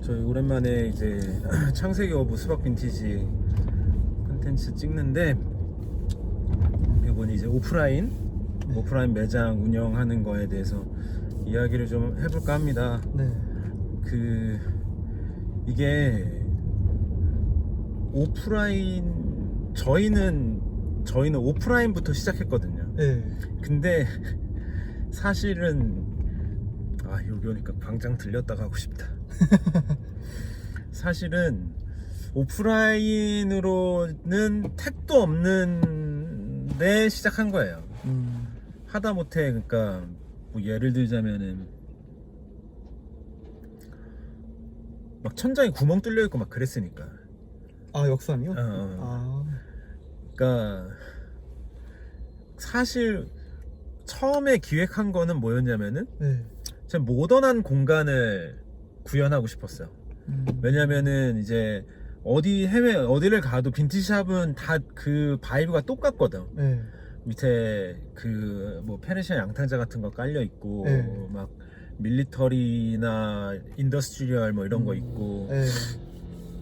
저희 오랜만에 이제 창세기 어부 수박 빈티지 컨텐츠 찍는데, 이번에 이제 오프라인 매장 운영하는 거에 대해서 이야기를 좀 해볼까 합니다. 네. 이게 오프라인, 저희는 오프라인부터 시작했거든요. 네. 근데 사실은 여기 오니까 광장 들렸다가 하고 싶다. 사실은 오프라인으로는 택도 없는데 시작한 거예요. 하다못해, 그러니까 뭐 예를 들자면은 막 천장에 구멍 뚫려 있고 막 그랬으니까. 아, 역삼이요? 그러니까 사실 처음에 기획한 거는 뭐였냐면은, 네. 제가 모던한 공간을 구현하고 싶었어요. 왜냐면은 이제 해외 어디를 가도 빈티지샵은 다 그 바이브가 똑같거든. 네. 밑에 뭐 페르시안 양탕자 같은 거 깔려 있고, 네. 막 밀리터리나 인더스트리얼 뭐 이런 거 있고, 네.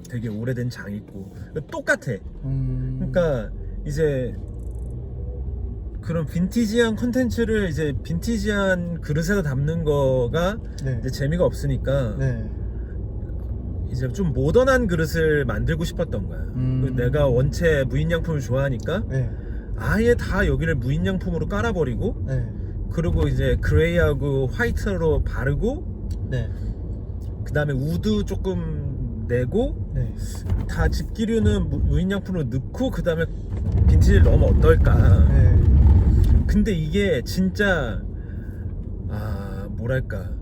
되게 오래된 장 있고 똑같아. 그러니까 이제 그런 빈티지한 컨텐츠를 이제 빈티지한 그릇에다 담는 거가 네. 이제 재미가 없으니까, 네. 이제 좀 모던한 그릇을 만들고 싶었던 거야. 그리고 내가 원체 무인양품을 좋아하니까 네. 아예 다 여기를 무인양품으로 깔아버리고, 네. 그리고 이제 그레이하고 화이트로 바르고, 네. 그 다음에 우드 조금 내고, 네. 다 집기류는 무인양품으로 넣고, 그 다음에 빈티지를 넣으면 어떨까. 네. 근데 이게 진짜 뭐랄까,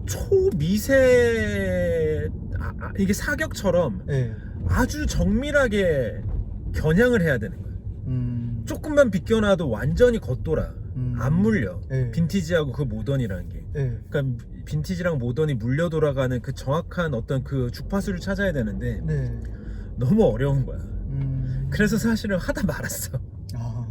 초미세, 이게 사격처럼 네. 아주 정밀하게 겨냥을 해야 되는 거야. 조금만 비껴놔도 완전히 겉돌아. 안 물려. 네. 빈티지하고 그 모던이라는 게. 네. 그러니까 빈티지랑 모던이 물려 돌아가는 그 정확한 어떤 그 주파수를 찾아야 되는데, 네. 너무 어려운 거야. 그래서 그 사실은 하다 말았어. 아.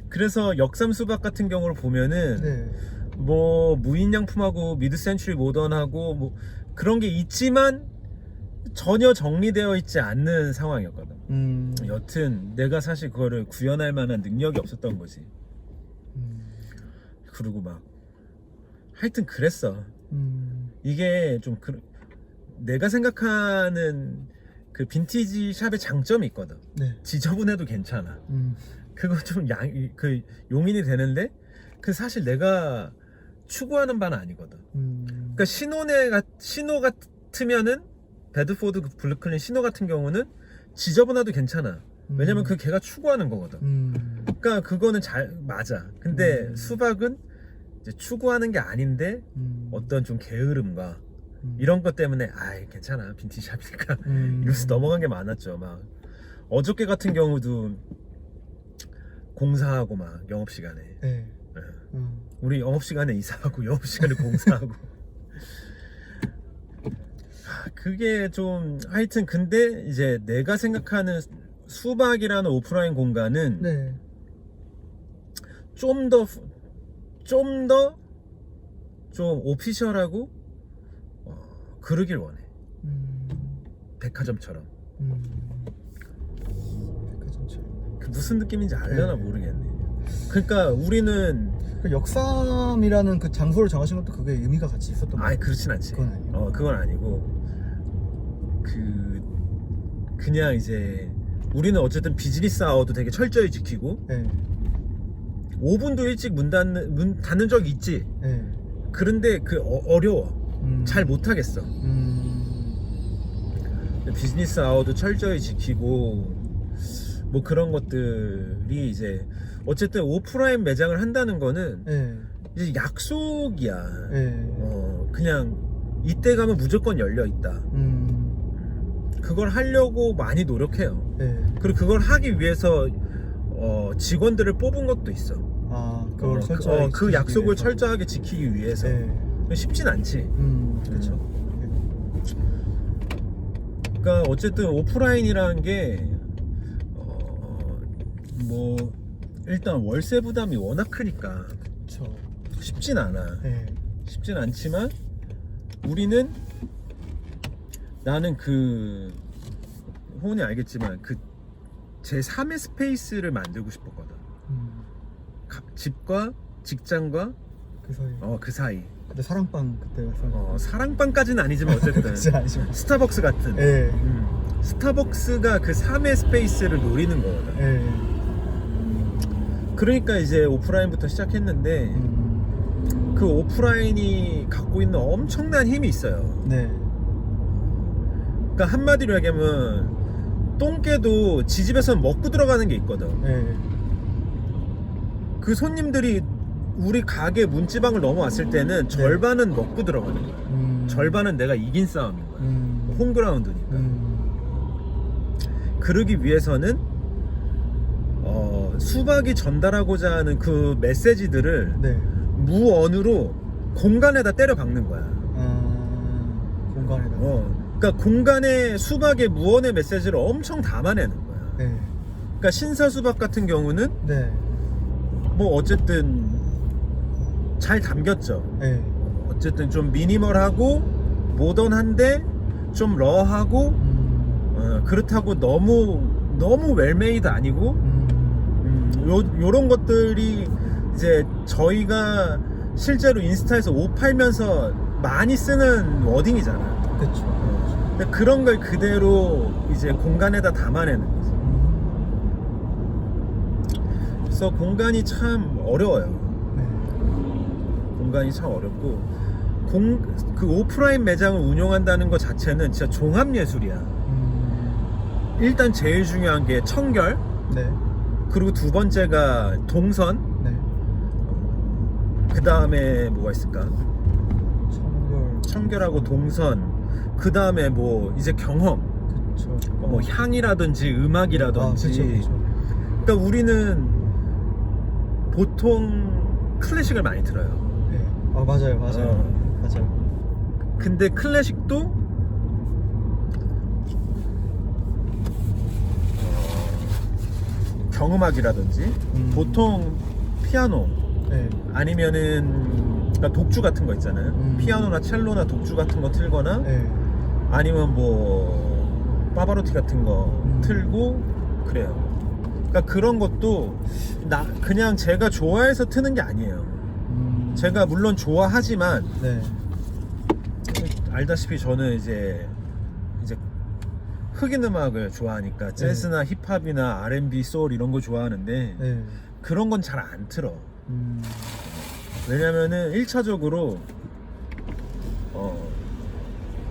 그래서 역삼 수박 같은 경우를 보면은, 네. 뭐 무인양품하고 미드 센츄리 모던하고 뭐 그런 게 있지만 전혀 정리되어 있지 않는 상황이었거든. 여튼 내가 사실 그거를 구현할 만한 능력이 없었던 거지. 그리고 막 하여튼 그랬어. 이게 좀 내가 생각하는 그 빈티지 샵의 장점이 있거든. 네. 지저분해도 괜찮아. 그거 좀 용인이 되는데, 사실 내가 추구하는 바는 아니거든. 그러니까 신호 같으면은, 베드포드 블루클린 신호 같은 경우는 지저분해도 괜찮아. 왜냐면 그 걔가 추구하는 거거든. 그러니까 그거는 잘 맞아. 근데 수박은 이제 추구하는 게 아닌데 어떤 좀 게으름과 이런 것 때문에 괜찮아, 빈티지샵이니까 이러면서 넘어간 게 많았죠. 막 어저께 같은 경우도 공사하고 막 영업시간에. 네. 우리 영업시간에 이사하고 영업시간에 공사하고. 그게 좀 하여튼, 근데 이제 내가 생각하는 수박이라는 오프라인 공간은 네. 좀 오피셜하고 그러길 원해. 백화점처럼. 백화점처럼. 그 무슨 느낌인지 알려나 네. 모르겠네. 그러니까 우리는 그 역삼이라는 그 장소를 정하신 것도 그게 의미가 같이 있었던 거예요? 그렇진 않지. 그건 아니에요. 그건 아니고, 그냥 이제 우리는 어쨌든 비즈니스 아워도 되게 철저히 지키고, 네. 5분도 일찍 문 닫는 적이 있지. 네. 그런데 어려워. 잘 못하겠어. 비즈니스 아워도 철저히 지키고, 뭐 그런 것들이 이제 어쨌든 오프라인 매장을 한다는 거는 네. 이제 약속이야. 네. 그냥 이때 가면 무조건 열려 있다. 그걸 하려고 많이 노력해요. 네. 그리고 그걸 하기 위해서 직원들을 뽑은 것도 있어. 그걸 그 약속을 위해서. 철저하게 지키기 위해서. 네. 쉽진 않지. 그렇죠. 네. 그러니까 어쨌든 오프라인이라는 게 뭐 일단 월세 부담이 워낙 크니까 그렇죠. 쉽진 않아. 네. 쉽진 않지만 우리는 나는 그 호은이 알겠지만 그 제3의 스페이스를 만들고 싶었거든. 집과 직장과 그 사이. 그 사이. 근데 사랑방 그때가 사랑방까지는 아니지만 어쨌든 그치 아니지만. 스타벅스 같은. 예. 스타벅스가 그 3의 스페이스를 노리는 거거든. 예. 그러니까 이제 오프라인부터 시작했는데 그 오프라인이 갖고 있는 엄청난 힘이 있어요. 네. 그러니까 한마디로 얘기하면 똥개도 지집에서 먹고 들어가는 게 있거든. 예. 그 손님들이 우리 가게 문지방을 넘어왔을 때는 절반은 먹고 들어가는 거야. 절반은 내가 이긴 싸움인 거야. 홈그라운드니까. 그러기 위해서는 수박이 전달하고자 하는 그 메시지들을 네. 무언으로 공간에다 때려 박는 거야. 공간에다. 그러니까 공간에 수박의 무언의 메시지를 엄청 담아내는 거야. 네. 그러니까 신사수박 같은 경우는 네. 뭐 어쨌든 잘 담겼죠. 네. 어쨌든 좀 미니멀하고 모던한데 좀 러하고 그렇다고 너무 웰메이드 아니고 요런 것들이 이제 저희가 실제로 인스타에서 옷 팔면서 많이 쓰는 워딩이잖아. 그렇죠. 근데 그런 걸 그대로 이제 공간에다 담아내는 거죠. 그래서 공간이 참 어려워요. 네. 공간이 참 어렵고 그 오프라인 매장을 운영한다는 것 자체는 진짜 종합예술이야. 일단 제일 중요한 게 청결. 네. 그리고 두 번째가 동선. 네. 그 다음에 뭐가 있을까? 청결하고 동선. 그 다음에 뭐 이제 경험. 그쵸. 뭐 향이라든지 음악이라든지. 그쵸. 그러니까 우리는 보통 클래식을 많이 들어요. 네. 맞아요. 맞아요. 근데 클래식도 경음악이라든지 보통 피아노 네. 아니면은 그러니까 독주 같은 거 있잖아요. 피아노나 첼로나 독주 같은 거 틀거나 네. 아니면 뭐 파바로티 같은 거 틀고 그래요. 그러니까 그런 것도 그냥 제가 좋아해서 트는 게 아니에요. 제가 물론 좋아하지만 네. 알다시피 저는 이제 흑인 음악을 좋아하니까 재즈나 힙합이나 R&B, 소울 이런 거 좋아하는데 네. 그런 건 잘 안 틀어. 왜냐면은 1차적으로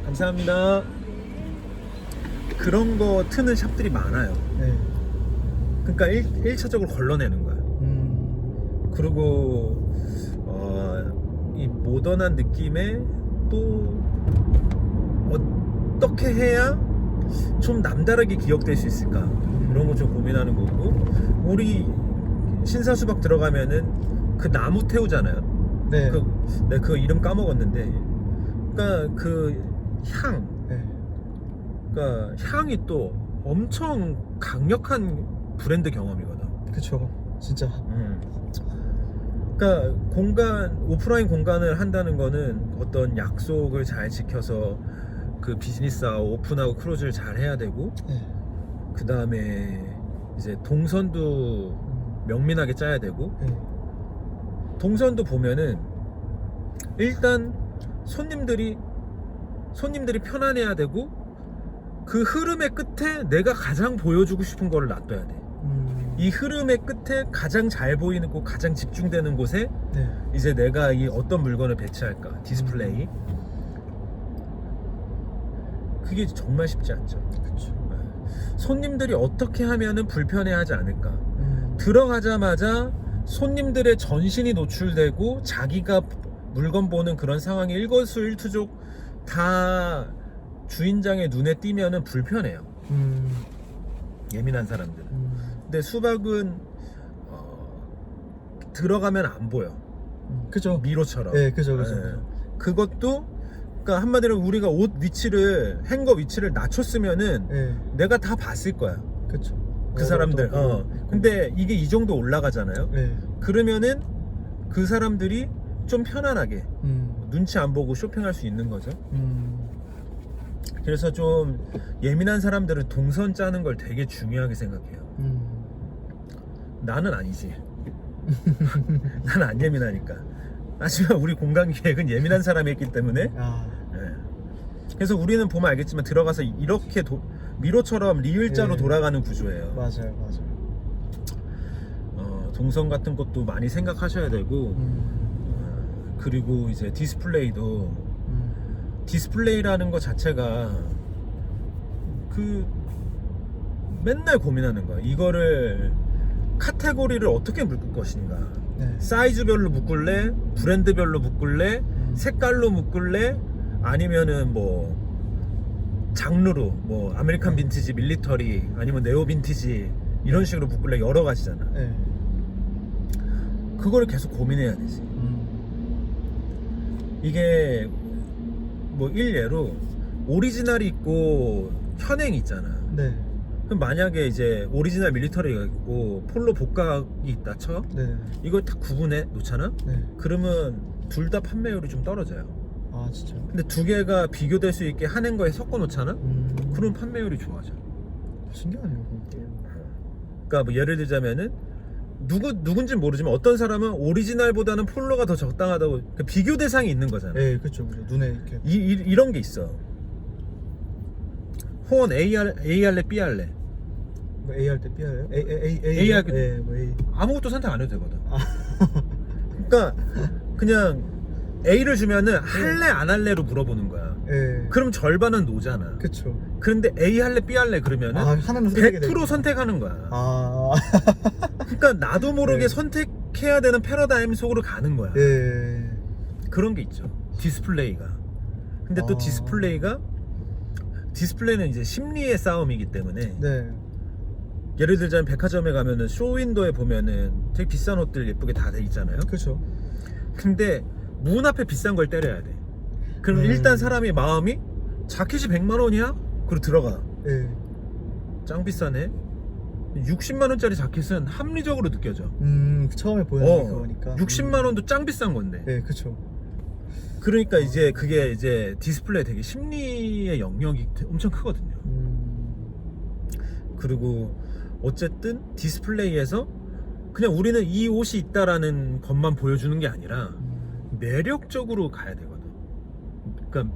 감사합니다. 그런 거 트는 샵들이 많아요. 네. 그러니까 1차적으로 걸러내는 거야. 그리고 이 모던한 느낌에 또 어떻게 해야 좀 남다르게 기억될 수 있을까, 이런 거 좀 고민하는 거고. 우리 신사수박 들어가면은 그 나무 태우잖아요. 네. 그 이름 까먹었는데, 그러니까 그 향, 네. 그러니까 향이 또 엄청 강력한 브랜드 경험이거든. 그쵸. 진짜. 그러니까 오프라인 공간을 한다는 거는 어떤 약속을 잘 지켜서 그 비즈니스 오픈하고 클로즈를 잘 해야 되고, 네. 그 다음에 이제 동선도 명민하게 짜야 되고. 네. 동선도 보면은 일단 손님들이 편안해야 되고, 그 흐름의 끝에 내가 가장 보여주고 싶은 거를 놔둬야 돼. 이 흐름의 끝에 가장 잘 보이는 곳, 가장 집중되는 곳에 네. 이제 내가 이 어떤 물건을 배치할까, 디스플레이. 그게 정말 쉽지 않죠. 그쵸. 손님들이 어떻게 하면은 불편해하지 않을까. 들어가자마자 손님들의 전신이 노출되고 자기가 물건 보는 그런 상황이 일거수일투족 다 주인장의 눈에 띄면은 불편해요. 예민한 사람들은. 근데 수박은 들어가면 안 보여. 그죠. 미로처럼. 네, 그죠. 그것도 그러니까 한마디로 우리가 옷 위치를, 행거 위치를 낮췄으면은 네. 내가 다 봤을 거야. 그쵸. 그 사람들. 근데 이게 이 정도 올라가잖아요. 네. 그러면은 그 사람들이 좀 편안하게 음. 눈치 안 보고 쇼핑할 수 있는 거죠. 그래서 좀 예민한 사람들은 동선 짜는 걸 되게 중요하게 생각해요. 나는 아니지. 나는 안 예민하니까. 하지만 우리 공간 기획은 예민한 사람이 했기 때문에 네. 그래서 우리는 보면 알겠지만 들어가서 이렇게 미로처럼 리을자로 돌아가는 구조예요. 맞아요. 동선 같은 것도 많이 생각하셔야 되고 그리고 이제 디스플레이도 디스플레이라는 것 자체가 그 맨날 고민하는 거야. 이거를 카테고리를 어떻게 묶을 것인가. 네. 사이즈별로 묶을래? 브랜드별로 묶을래? 색깔로 묶을래? 아니면은 뭐 장르로 뭐 아메리칸 빈티지, 밀리터리 아니면 네오 빈티지 이런 식으로 묶을래? 여러 가지잖아. 네. 그거를 계속 고민해야 되지. 이게 뭐 일례로 오리지널이 있고 현행이 있잖아. 네. 그럼 만약에 이제 오리지널 밀리터리가 있고 폴로 복각이 있다 쳐. 네. 이걸 딱 구분해 놓잖아. 네. 그러면 둘 다 판매율이 좀 떨어져요. 아 진짜. 근데 두 개가 비교될 수 있게 한행 거에 섞어 놓잖아. 그럼 판매율이 좋아져. 신기하네요. 그러니까 뭐 예를 들자면은 누군지 모르지만 어떤 사람은 오리지널보다는 폴로가 더 적당하다고, 그러니까 비교 대상이 있는 거잖아. 네, 그렇죠. 눈에 이렇게. 이런 게 있어. 호원 A 할래 B 할래? 뭐 A 할 때 B 할래요? A 할 때. 네, 뭐 A. 아무것도 선택 안 해도 되거든. 그러니까 그냥 A를 주면은 할래 안 할래로 물어보는 거야. 네. 그럼 절반은 노잖아. 그렇죠. 그런데 A 할래 B 할래 그러면은 하나는 선택하게 100% 선택하는 거야. 그러니까 나도 모르게 네. 선택해야 되는 패러다임 속으로 가는 거야. 네. 그런 게 있죠. 디스플레이가. 근데 또 디스플레이는 이제 심리의 싸움이기 때문에 네. 예를 들자면 백화점에 가면은 쇼윈도에 보면은 되게 비싼 옷들 예쁘게 다 돼 있잖아요. 그렇죠. 근데 문 앞에 비싼 걸 때려야 돼. 그럼 일단 사람이 마음이 자켓이 100만 원이야? 그리고 들어가. 네. 짱 비싸네. 60만 원짜리 자켓은 합리적으로 느껴져. 처음에 보여준 그거니까. 60만 원도 짱 비싼 건데. 네, 그렇죠. 그러니까 이제 그게 이제 디스플레이 되게 심리의 영역이 엄청 크거든요. 그리고 어쨌든 디스플레이에서 그냥 우리는 이 옷이 있다라는 것만 보여주는 게 아니라 매력적으로 가야 되거든. 그러니까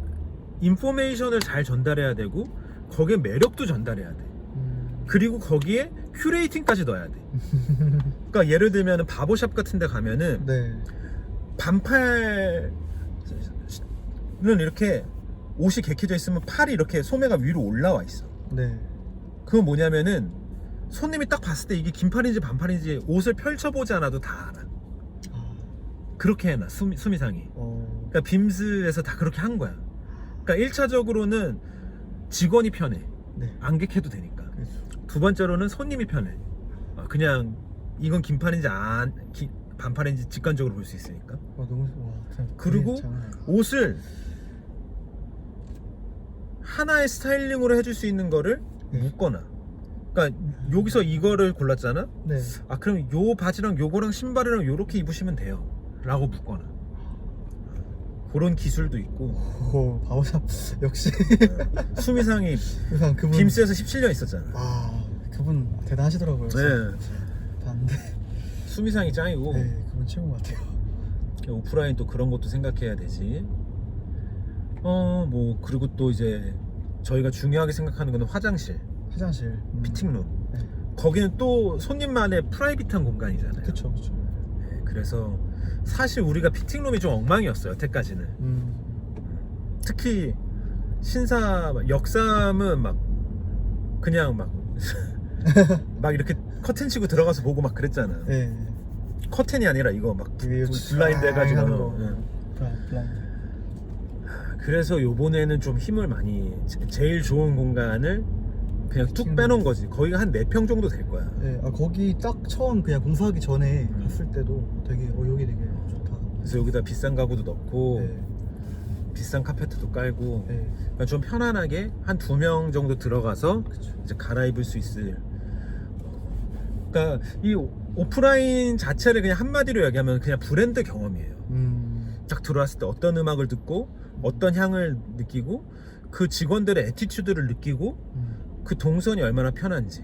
인포메이션을 잘 전달해야 되고 거기에 매력도 전달해야 돼. 그리고 거기에 큐레이팅까지 넣어야 돼. 그러니까 예를 들면 바보샵 같은 데 가면은 네. 반팔은 이렇게 옷이 개켜져 있으면 팔이 이렇게 소매가 위로 올라와 있어. 네. 그건 뭐냐면은 손님이 딱 봤을 때 이게 긴팔인지 반팔인지 옷을 펼쳐보지 않아도 다 알아. 그렇게 해놔 수미상이. 그러니까 빔스에서 다 그렇게 한 거야. 그러니까 1차적으로는 직원이 편해. 네. 안 객해도 되니까. 그렇죠. 두 번째로는 손님이 편해. 그냥 이건 긴팔인지 반팔인지 직관적으로 볼 수 있으니까. 그리고 옷을 하나의 스타일링으로 해줄 수 있는 거를 묶거나. 그러니까 여기서 이거를 골랐잖아. 네. 그럼 요 바지랑 요거랑 신발이랑 요렇게 입으시면 돼요 라고 묶거나. 그런 기술도 있고. 바보샵 역시. 수미상이 그분 빔스에서 17년 있었잖아. 그분 대단하시더라고요. 네. 봤는데. 수미상이 짱이고. 네, 그분 최고 같아요. 오프라인 또 그런 것도 생각해야 되지. 뭐 그리고 또 이제 저희가 중요하게 생각하는 거는 화장실, 피팅룸. 네. 거기는 또 손님만의 프라이빗한 공간이잖아요. 그렇죠. 네, 그래서 사실 우리가 피팅룸이 좀 엉망이었어요, 여태까지는. 특히 역삼은 막 그냥 막 이렇게 커튼 치고 들어가서 보고 막 그랬잖아. 네. 커튼이 아니라 이거 막 블라인드 해가지고. 블라인드. 그래서 요번에는 좀 힘을 많이, 제일 좋은 공간을 그냥 뚝 빼놓은 거지. 거기가 한 4평 정도 될 거야. 네, 거기 딱 처음 그냥 공사하기 전에 갔을 때도 되게 여기 되게 좋다. 그래서 여기다 비싼 가구도 넣고 네. 비싼 카페트도 깔고. 네. 그러니까 좀 편안하게 한 2명 정도 들어가서 이제 갈아입을 수 있을. 그러니까 이 오프라인 자체를 그냥 한마디로 얘기하면 그냥 브랜드 경험이에요. 딱 들어왔을 때 어떤 음악을 듣고 어떤 향을 느끼고 그 직원들의 애티튜드를 느끼고 그 동선이 얼마나 편한지.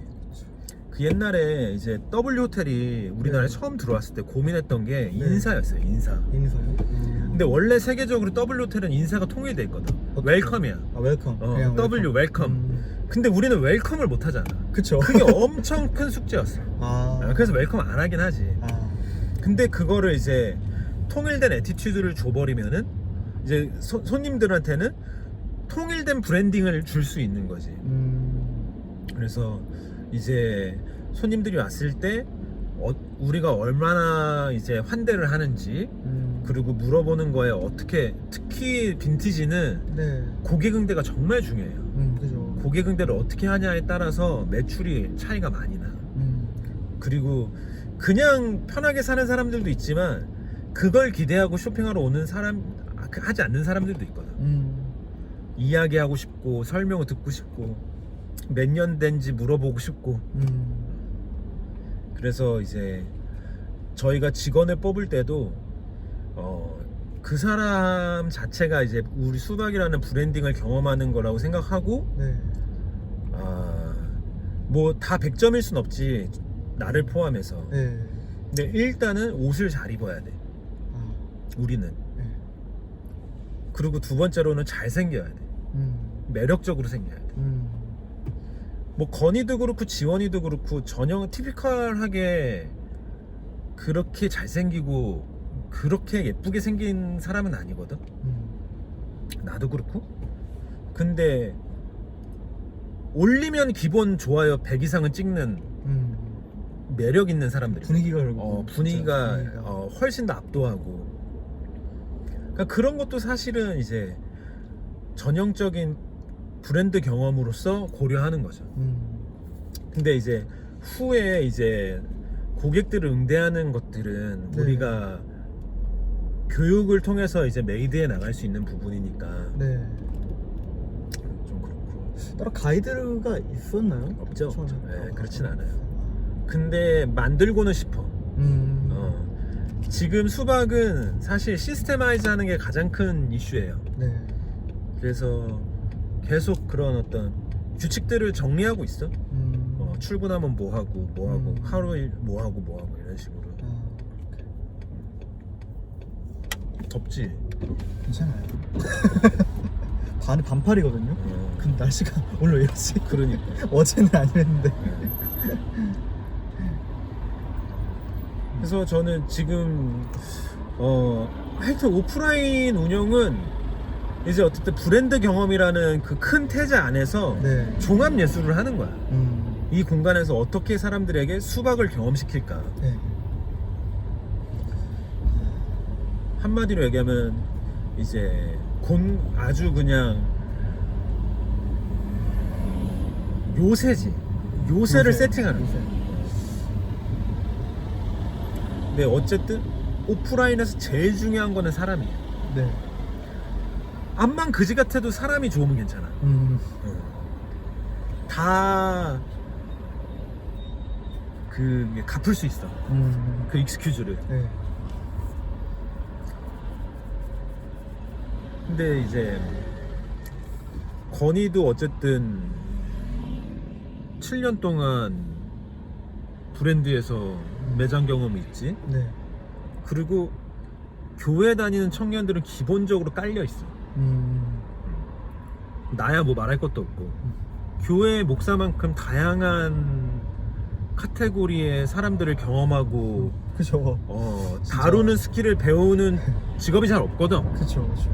그 옛날에 이제 W 호텔이 우리나라에 네. 처음 들어왔을 때 고민했던 게 네. 인사였어요. 인사. 인사요? 근데 원래 세계적으로 W 호텔은 인사가 통일돼 있거든. 웰컴이야. 아 웰컴. 그냥 W 웰컴. 근데 우리는 웰컴을 못 하잖아. 그쵸. 그게 엄청 큰 숙제였어. 아. 그래서 웰컴 안 하긴 하지. 아. 근데 그거를 이제 통일된 애티튜드를 줘버리면은 이제 손님들한테는 통일된 브랜딩을 줄 수 있는 거지. 그래서 이제 손님들이 왔을 때 우리가 얼마나 이제 환대를 하는지 그리고 물어보는 거에 어떻게, 특히 빈티지는 네. 고객 응대가 정말 중요해요. 그죠. 고객 응대를 어떻게 하냐에 따라서 매출이 차이가 많이 나. 그리고 그냥 편하게 사는 사람들도 있지만 그걸 기대하고 쇼핑하러 오는 사람, 하지 않는 사람들도 있거든. 이야기하고 싶고 설명을 듣고 싶고 몇 년 된지 물어보고 싶고. 그래서 이제 저희가 직원을 뽑을 때도 그 사람 자체가 이제 우리 수박이라는 브랜딩을 경험하는 거라고 생각하고, 네. 뭐 다 100점일 순 없지, 나를 포함해서. 네. 근데 일단은 옷을 잘 입어야 돼, 아. 우리는. 네. 그리고 두 번째로는 잘생겨야 돼. 매력적으로 생겨야 돼. 뭐 건이도 그렇고 지원이도 그렇고 전형 티피컬하게 그렇게 잘생기고 그렇게 예쁘게 생긴 사람은 아니거든. 나도 그렇고. 근데 올리면 기본 좋아요 100 이상은 찍는 매력 있는 사람들이, 분위기가 그리고 분위기가 분위기가. 훨씬 더 압도하고. 그러니까 그런 것도 사실은 이제 전형적인 브랜드 경험으로서 고려하는 거죠. 근데 이제 후에 이제 고객들을 응대하는 것들은 네. 우리가 교육을 통해서 이제 메이드해 나갈 수 있는 부분이니까 네. 좀 그렇고. 따로 가이드가 있었나요? 없죠. 처음에? 네, 그렇진 않아요. 근데 만들고는 싶어. 지금 수박은 사실 시스테마이즈 하는 게 가장 큰 이슈예요. 네. 그래서 계속 그런 어떤 규칙들을 정리하고 있어. 출근하면 뭐 하고 뭐 하고 하루 일 뭐 하고 뭐 하고 이런 식으로. 덥지? 괜찮아요. 반팔이거든요. 근데 날씨가 오늘 왜 이러지? 그러니까. 어제는 아니랬는데. 그래서 저는 지금 하여튼 오프라인 운영은 이제 어쨌든 브랜드 경험이라는 그 큰 태제 안에서 네. 종합 예술을 하는 거야. 이 공간에서 어떻게 사람들에게 수박을 경험시킬까. 네. 한마디로 얘기하면 이제 아주 그냥 요새지. 요새를 세팅하는 거야. 근데 어쨌든 오프라인에서 제일 중요한 거는 사람이야. 네. 암만 그지 같아도 사람이 좋으면 괜찮아. 다 그게 갚을 수 있어. 그 익스큐즈를. 네. 근데 이제 건이도 어쨌든 7년 동안 브랜드에서 매장 경험이 있지. 네. 그리고 교회 다니는 청년들은 기본적으로 깔려 있어. 나야 뭐 말할 것도 없고. 교회 목사만큼 다양한 카테고리의 사람들을 경험하고 그죠. 다루는 스킬을 배우는 직업이 잘 없거든. 그쵸, 그쵸.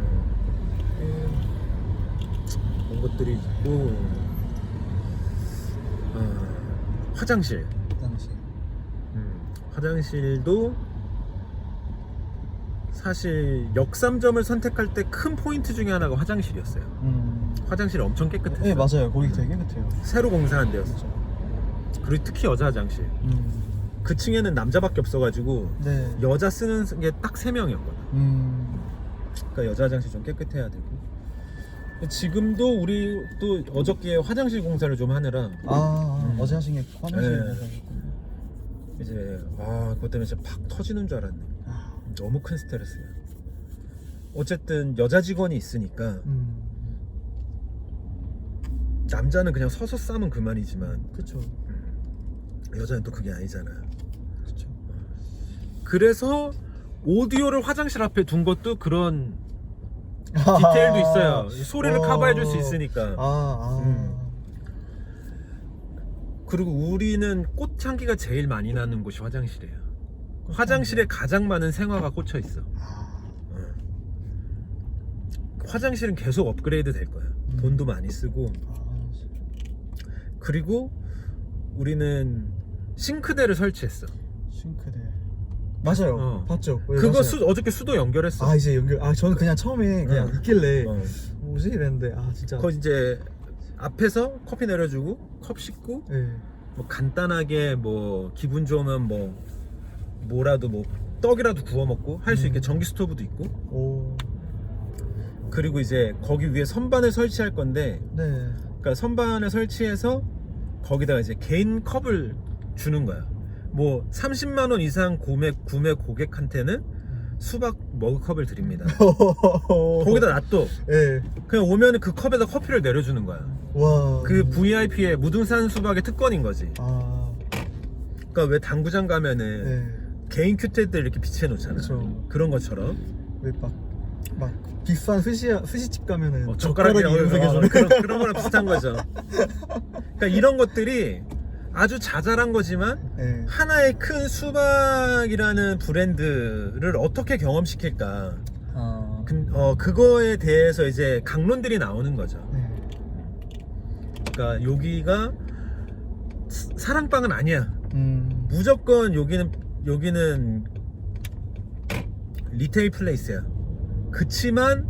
그런 것들이 있고. 화장실. 당시. 화장실도 사실 역삼점을 선택할 때 큰 포인트 중에 하나가 화장실이었어요. 화장실이 엄청 깨끗했어요. 네, 맞아요. 거기 되게 깨끗해요. 새로 공사한 데였어. 그리고 특히 여자 화장실. 그 층에는 남자밖에 없어가지고 네. 여자 쓰는 게 딱 3명이었거든. 그러니까 여자 화장실 좀 깨끗해야 되고. 지금도 우리 또 어저께 화장실 공사를 좀 하느라 어제 하신 게 화장실 네. 공사셨군요. 이제 그것 때문에 진짜 팍 터지는 줄 알았네. 너무 큰 스트레스야. 어쨌든 여자 직원이 있으니까 남자는 그냥 서서 싸면 그만이지만 그쵸. 여자는 또 그게 아니잖아요. 그쵸. 그래서 오디오를 화장실 앞에 둔 것도 그런 디테일도 있어요. 소리를 커버해줄 수 있으니까. 그리고 우리는 꽃향기가 제일 많이 나는 곳이 화장실이에요. 화장실에 가장 많은 생화가 꽂혀 있어. 화장실은 계속 업그레이드 될 거야. 돈도 많이 쓰고. 그리고 우리는 싱크대를 설치했어. 싱크대. 맞아요. 봤죠. 그거 맞아요. 어저께 수도 연결했어. 이제 연결. 저는 그냥 처음에 그냥 있길래 뭐지 이랬는데 진짜. 그거 이제 앞에서 커피 내려주고 컵 씻고 뭐 간단하게 뭐 기분 좋으면 뭐라도 뭐 떡이라도 구워 먹고 할 수 있게 전기 스토브도 있고. 그리고 이제 거기 위에 선반을 설치할 건데, 그러니까 선반을 설치해서 거기다가 이제 개인 컵을 주는 거야. 뭐 30만 원 이상 구매 고객한테는 수박 머그컵을 드립니다. 거기다 놔둬. 그냥 오면은 그 컵에다 커피를 내려주는 거야. 와. 그 VIP의 무등산 수박의 특권인 거지. 그러니까 왜 당구장 가면은 개인 큐테들 이렇게 비치해 놓잖아. 그런 것처럼. 왜 막 비싼 스시집 가면은 젓가락이 이용해주는 그런 거랑 비슷한 거죠. 그러니까 이런 것들이 아주 자잘한 거지만 하나의 큰 수박이라는 브랜드를 어떻게 경험시킬까. 그거에 대해서 이제 강론들이 나오는 거죠. 그러니까 여기가 사랑방은 아니야. 무조건 여기는 리테일 플레이스야. 그치만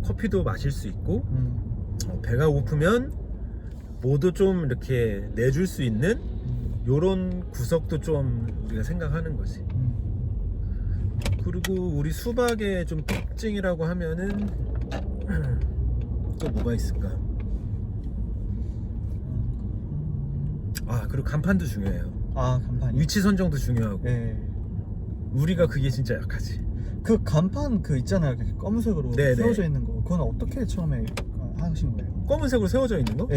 커피도 마실 수 있고 배가 고프면 뭐도 좀 이렇게 내줄 수 있는 요런 구석도 좀 우리가 생각하는 거지. 그리고 우리 수박의 좀 특징이라고 하면은 또 뭐가 있을까? 그리고 간판도 중요해요. 간판이. 위치 선정도 중요하고. 우리가 그게 진짜 약하지. 그 간판 있잖아요. 그렇게 검은색으로 네네. 세워져 있는 거. 그건 어떻게 처음에 하신 거예요? 검은색으로 세워져 있는 거?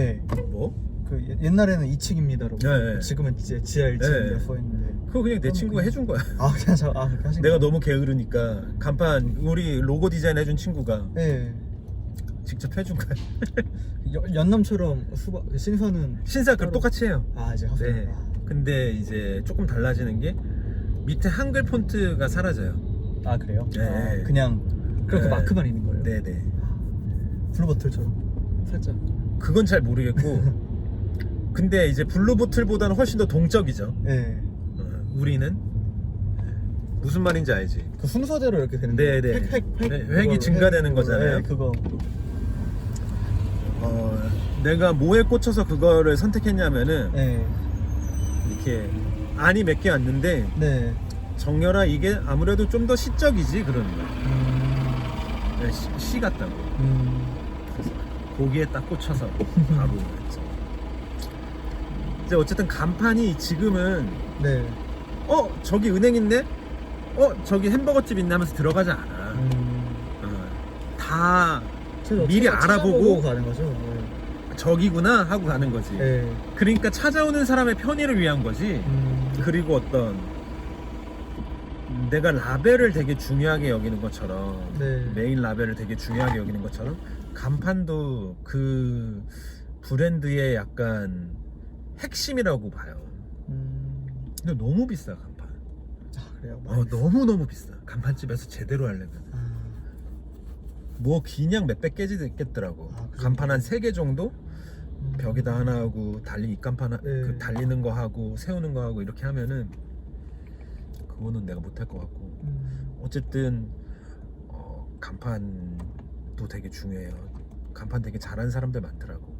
뭐? 그 옛날에는 2층입니다라고. 네. 지금은 이제 지하 1층이라고 써 있는데. 그거 그냥 내 친구가 해준 거야. 그냥 그렇게 하신 내가 거예요? 너무 게으르니까 간판 우리 로고 디자인 해준 친구가 직접 해준 거야. 연남처럼 신사는 신사 그 똑같이 해요. 이제 네. 근데 이제 조금 달라지는 게 밑에 한글 폰트가 사라져요. 그래요? 네. 그냥 그렇게 마크만 있는 거예요? 네네. 블루버틀처럼 살짝. 그건 잘 모르겠고. 근데 이제 블루보틀보다는 훨씬 더 동적이죠. 우리는 무슨 말인지 알지? 그 순서대로 이렇게 되는 네네. 획 획이 증가되는 거잖아요. 그거. 내가 뭐에 꽂혀서 그거를 선택했냐면은 이렇게 안이 몇 개 왔는데 정렬아 이게 아무래도 좀 더 시적이지 그러는 거야. 시 같다고. 그래서 거기에 딱 꽂혀서 바로 했죠. 이제 어쨌든 간판이 지금은 저기 은행 있네? 저기 햄버거집 있네 하면서 들어가지 않아. 다 미리 알아보고 가는 거죠. 저기구나 하고 가는 거지. 그러니까 찾아오는 사람의 편의를 위한 거지. 그리고 어떤 내가 라벨을 되게 중요하게 여기는 것처럼 메인 라벨을 되게 중요하게 여기는 것처럼 간판도 그 브랜드의 약간 핵심이라고 봐요. 근데 너무 비싸 간판. 그래요? 너무 비싸. 간판집에서 제대로 하려면 뭐 그냥 몇백 개지 됐겠더라고. 간판 한 3개 정도 벽에다 하나 하고 입간판 그 달리는 거 하고 세우는 거 하고 이렇게 하면은 그거는 내가 못할 것 같고. 어쨌든 간판도 되게 중요해요. 간판 되게 잘하는 사람들 많더라고.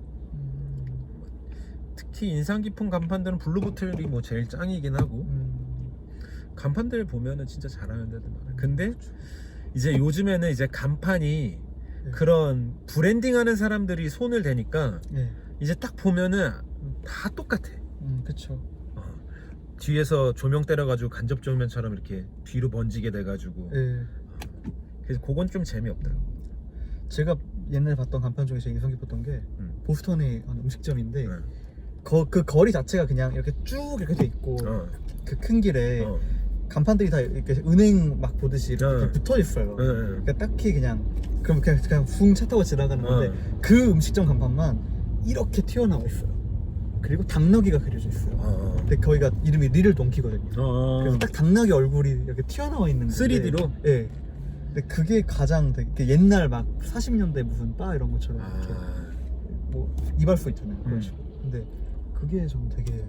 특히 인상 깊은 간판들은 블루보틀이 뭐 제일 짱이긴 하고. 간판들 보면은 진짜 잘하는 데도 많아. 근데 이제 요즘에는 이제 간판이 그런 브랜딩하는 사람들이 손을 대니까 이제 딱 보면은 다 똑같아. 그쵸. 뒤에서 조명 때려가지고 간접 조명처럼 이렇게 뒤로 번지게 돼가지고. 그래서 그건 좀 재미없더라고. 제가 옛날에 봤던 간판 중에 제일 인상 깊었던 게 보스턴의 한 음식점인데 응. 그 거리 자체가 그냥 이렇게 쭉 이렇게 돼 있고 그 큰 길에 간판들이 다 이렇게 은행 막 보듯이 이렇게 붙어 있어요. 그러니까 딱히 그냥 붕 차 타고 지나가는 건데 그 음식점 간판만 이렇게 튀어나와 있어요. 그리고 당나귀가 그려져 있어요. 근데 거기가 이름이 리를 동키거든요. 그래서 딱 당나귀 얼굴이 이렇게 튀어나와 있는 건데 3D로? 예. 근데 그게 가장 되게 옛날 막 40년대 무슨 바 이런 것처럼 이렇게 뭐 이발소 있잖아요. 그런 식으로. 근데 그게 좀 되게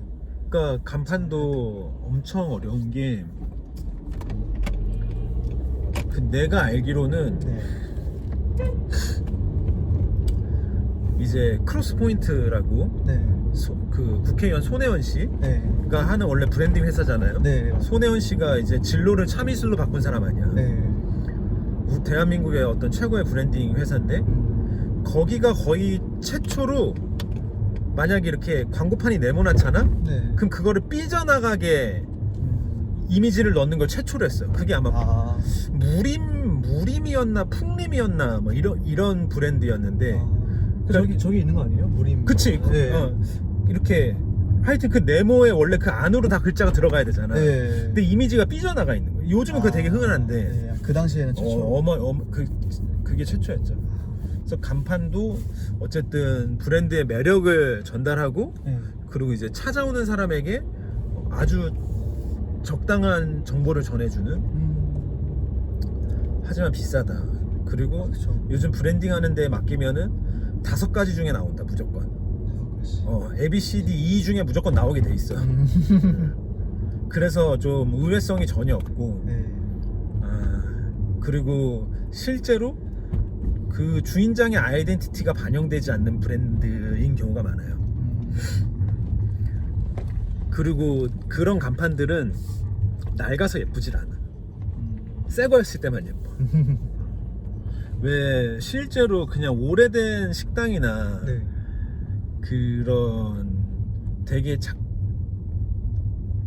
그러니까 간판도 엄청 어려운 게 그 내가 알기로는 네. 이제 크로스 포인트라고 네. 그 국회의원 손혜원 씨가 네. 하는 원래 브랜딩 회사잖아요. 네. 손혜원 씨가 이제 진로를 참이슬로 바꾼 사람 아니야. 네. 대한민국의 어떤 최고의 브랜딩 회사인데 거기가 거의 최초로 만약에 이렇게 광고판이 네모나잖아? 네. 그럼 그거를 삐져나가게 이미지를 넣는 걸 최초로 했어요. 그게 아마 무림이었나 풍림이었나 뭐 이런 브랜드였는데 저기 있는 거 아니에요? 무림. 그치. 네. 이렇게 하여튼 그 네모에 원래 그 안으로 다 글자가 들어가야 되잖아. 네. 근데 이미지가 삐져나가 있는 거예요. 요즘은 그거 되게 흔한데 네. 그 당시에는 최초. 그게 최초였죠. 그래서 간판도 어쨌든 브랜드의 매력을 전달하고 네. 그리고 이제 찾아오는 사람에게 아주 적당한 정보를 전해주는 하지만 비싸다. 그리고 그쵸. 요즘 브랜딩 하는 데 맡기면은 5가지 중에 나온다 무조건. A, B, C, D, E 중에 무조건 나오게 돼 있어. 그래서 좀 의외성이 전혀 없고 네. 그리고 실제로 그 주인장의 아이덴티티가 반영되지 않는 브랜드인 경우가 많아요. 그리고 그런 간판들은 낡아서 예쁘질 않아. 새 거였을 때만 예뻐. 왜 실제로 그냥 오래된 식당이나 네. 그런 되게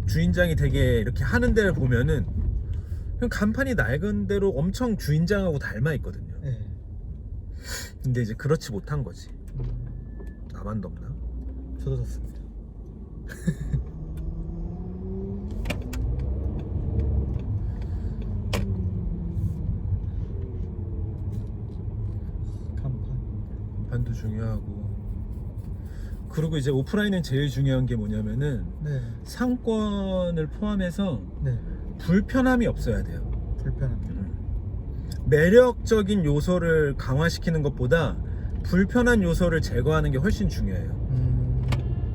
주인장이 되게 이렇게 하는 데를 보면은 그냥 간판이 낡은 대로 엄청 주인장하고 닮아 있거든요. 네. 근데 이제 그렇지 못한 거지. 나만 덥나? 저도 좋습니다. 간판도 중요하고 그리고 이제 오프라인은 제일 중요한 게 뭐냐면은 네. 상권을 포함해서 네. 불편함이 없어야 돼요. 불편합니다. 매력적인 요소를 강화시키는 것보다 불편한 요소를 제거하는 게 훨씬 중요해요.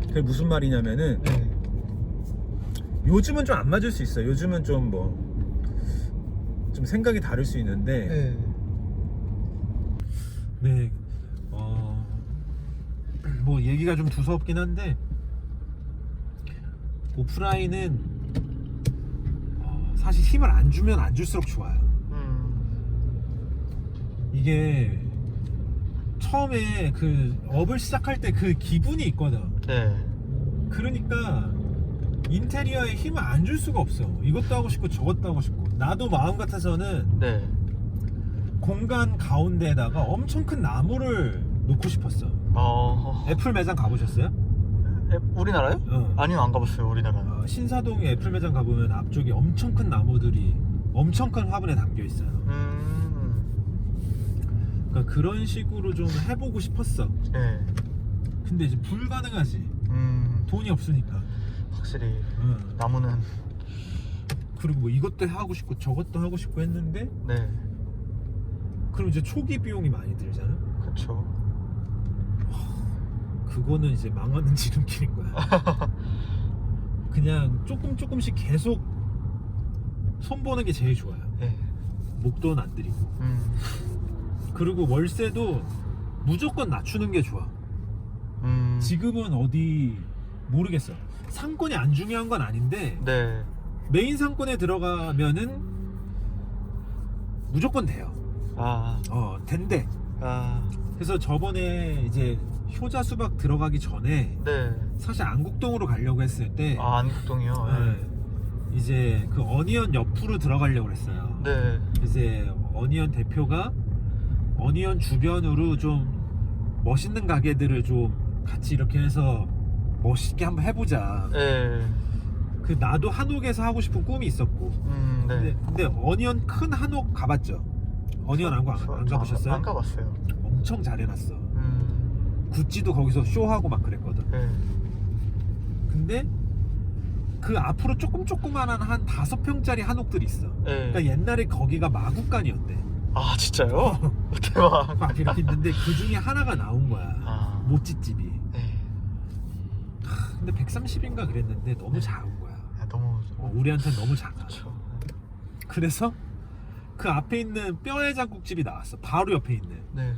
그게 무슨 말이냐면은 네. 요즘은 좀 안 맞을 수 있어요. 요즘은 좀 좀 생각이 다를 수 있는데 네. 뭐 얘기가 좀 두서없긴 한데 오프라인은 사실 힘을 안 주면 안 줄수록 좋아요. 이게 처음에 그 업을 시작할 때 그 기분이 있거든. 네. 그러니까 인테리어에 힘을 안 줄 수가 없어. 이것도 하고 싶고 저것도 하고 싶고. 나도 마음 같아서는 네. 공간 가운데에다가 엄청 큰 나무를 놓고 싶었어. 애플 매장 가보셨어요? 우리나라요? 아니요, 안 가봤어요. 우리나라는. 신사동에 애플 매장 가보면 앞쪽에 엄청 큰 나무들이 엄청 큰 화분에 담겨 있어요. 그러니까 그런 식으로 좀 해보고 싶었어. 네. 근데 이제 불가능하지. 돈이 없으니까. 확실히 나무는. 그리고 뭐 이것도 하고 싶고 저것도 하고 싶고 했는데 네. 그럼 이제 초기 비용이 많이 들잖아. 그쵸. 그거는 이제 망하는 지름길인 거야. 그냥 조금씩 계속 손보는 게 제일 좋아요. 네. 목돈 안 들이고. 그리고 월세도 무조건 낮추는 게 좋아. 지금은 어디 모르겠어. 상권이 안 중요한 건 아닌데 네. 메인 상권에 들어가면은 무조건 돼요. 된대. 그래서 저번에 이제 효자 수박 들어가기 전에 네. 사실 안국동으로 가려고 했을 때 안국동이요? 네. 이제 그 어니언 옆으로 들어가려고 했어요. 네. 이제 어니언 대표가 어니언 주변으로 좀 멋있는 가게들을 좀 같이 이렇게 해서 멋있게 한번 해보자. 네. 그 나도 한옥에서 하고 싶은 꿈이 있었고. 네. 근데 어니언 큰 한옥 가봤죠? 어니언 안 가보셨어요? 안 가봤어요. 엄청 잘 해놨어. 구찌도 거기서 쇼하고 막 그랬거든. 네. 근데 그 앞으로 조그만한 한 5평짜리 한옥들이 있어. 네. 그러니까 옛날에 거기가 마구간이었대. 아 진짜요? 대박. 앞에 이렇게 있는데 그 중에 하나가 나온 거야. 모찌집이. 네. 근데 130인가 그랬는데 너무 작은 거야. 너무 우리한테는 너무 작아. 그렇죠. 그래서 그 앞에 있는 뼈해장국집이 나왔어. 바로 옆에 있는. 네.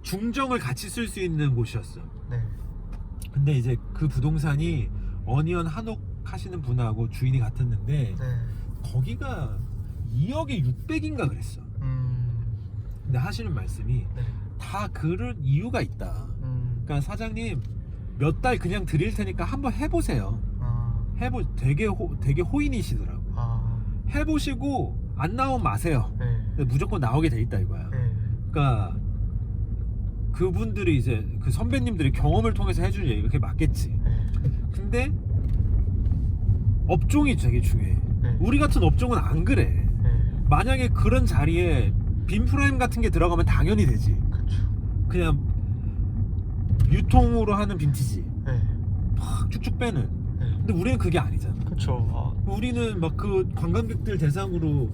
중정을 같이 쓸 수 있는 곳이었어. 네. 근데 이제 그 부동산이 어니언 한옥 하시는 분하고 주인이 같았는데 네. 거기가 2억에 600인가 그랬어. 근데 하시는 말씀이 네. 다 그런 이유가 있다. 그러니까 사장님 몇 달 그냥 드릴 테니까 한번 해보세요. 되게 호인이시더라고. 해보시고 안 나오면 마세요. 네. 무조건 나오게 돼 있다 이거야. 네. 그러니까 그분들이 이제 그 선배님들이 경험을 통해서 해준 얘기가 그게 맞겠지. 네. 근데 업종이 되게 중요해. 네. 우리 같은 업종은 안 그래. 네. 만약에 그런 자리에 빈프라임 같은 게 들어가면 당연히 되지. 그렇죠. 그냥 유통으로 하는 빈티지 네. 팍 쭉쭉 빼는. 네. 근데 우리는 그게 아니잖아. 그렇죠. 우리는 막 그 관광객들 대상으로